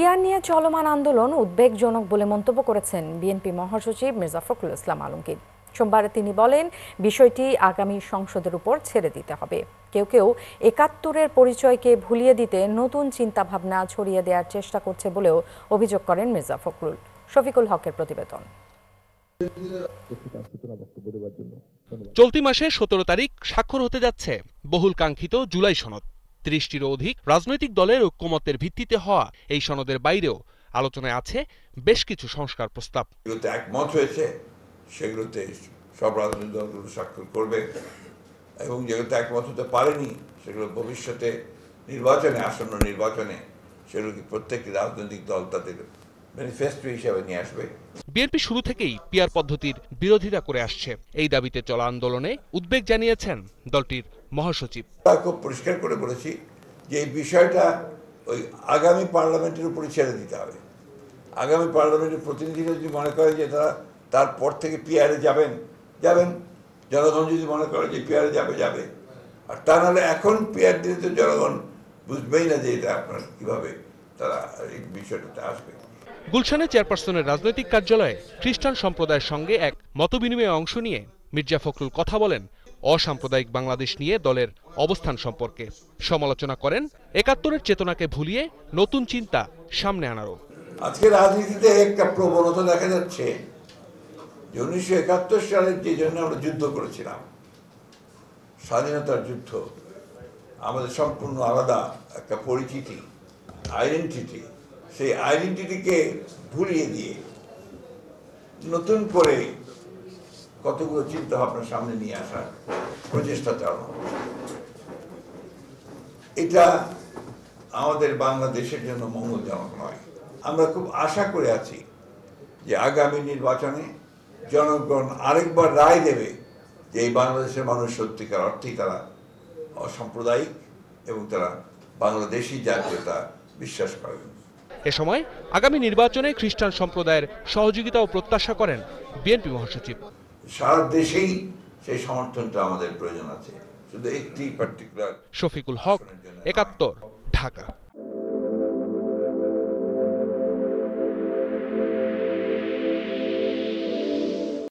Peer নিয়ে চলমান আন্দোলন উদ্বেগজনক বলে মন্তব্য করেছেন বিএনপি মহাসচিব মির্জা ফখরুল ইসলাম আলমগীর। সোমবার তিনি বলেন, বিষয়টি আগামী সংসদের উপর ছেড়ে দিতে হবে। কেউ কেউ ৭১-এর পরিচয়কে ভুলিয়ে দিতে নতুন চিন্তাভাবনা ছড়িয়ে দেওয়ার চেষ্টা করছে বলেও অভিযোগ করেন মির্জা ফখরুল। শফিকুল হকের প্রতিবেদন। চলতি মাসে ১৭ তারিখ স্বাক্ষর হতে যাচ্ছে বহুল কাঙ্ক্ষিত জুলাই সনদ। ৩০টিরও অধিক রাজনৈতিক দলের ঐক্যমতের ভিত্তিতে হওয়া এই সনদের বাইরেও আলোচনায় আছে বেশ কিছু সংস্কার প্রস্তাব। যেগুলোতে একমত হয়েছে সেগুলোতে সব রাজনৈতিক দলগুলো স্বাক্ষর করবে, এবং যেগুলোতে একমত হতে পারেনি সেগুলো ভবিষ্যতে নির্বাচনে, আসন্ন নির্বাচনে সেগুলোকে প্রত্যেকটি রাজনৈতিক দল তাদের ম্যানিফেস্টো হিসেবে নিয়ে আসবে। বিএনপি শুরু থেকেই পিয়ার পদ্ধতির বিরোধিতা করে আসছে। এই দাবিতে চলা আন্দোলনে উদ্বেগ জানিয়েছেন দলটির মহাসচিব। খুব পরিষ্কার করে বলেছি যে এই বিষয়টা ওই আগামী পার্লামেন্টের উপরে ছেড়ে দিতে হবে। আগামী পার্লামেন্টের প্রতিনিধিরা যদি মনে করে যে তারা তারপর থেকে পিয়ারে যাবেন, জনগণ যদি মনে করে যে পিয়ারে যাবে, আর তা নাহলে এখন পিয়ার দিলে তো জনগণ বুঝবেই না যে এটা আপনার কিভাবে তারা এই বিষয়টাতে আসবে। গুলশানে চেয়ারপারসনের রাজনৈতিক কার্যালয়ে খ্রিস্টান সম্প্রদায়ের সঙ্গে এক মতবিনিময়ে অংশ নিয়ে মির্জা ফখরুল কথা বলেন অসাম্প্রদায়িক বাংলাদেশ নিয়ে দলের অবস্থান সম্পর্কে। সমালোচনা করেন ৭১-এর চেতনাকে ভুলিয়ে নতুন চিন্তা সামনে আনারও। আজকে রাজনীতিতে একটা প্রবণতা দেখা যাচ্ছে যে ১৯৭১ সালে যে জন্য আমরা যুদ্ধ করেছিলাম, স্বাধীনতার যুদ্ধ, আমাদের সম্পূর্ণ আলাদা একটা পরিচিতি, আইডেন্টিটি, সেই আইডেন্টিটিকে ভুলিয়ে দিয়ে নতুন করে কতগুলো চিন্তা ভাবনার সামনে নিয়ে আসার প্রচেষ্টা চালানো, এটা আমাদের বাংলাদেশের জন্য মঙ্গলজনক নয়। আমরা খুব আশা করে আছি যে আগামী নির্বাচনে জনগণ আরেকবার রায় দেবে যে এই বাংলাদেশের মানুষ সত্যিকার অর্থেই তারা অসাম্প্রদায়িক এবং তারা বাংলাদেশি জাতীয়তা বিশ্বাস করেন। এ সময় আগামী নির্বাচনে খ্রিস্টান সম্প্রদায়ের সহযোগিতা ও প্রত্যাশা করেন বিএনপি মহাসচিব। সারা দেশেই সেই সমর্থনটা আমাদের প্রয়োজন আছে, শুধু একটি পার্টিকুলার। শফিকুল হক, ৭১, ঢাকা।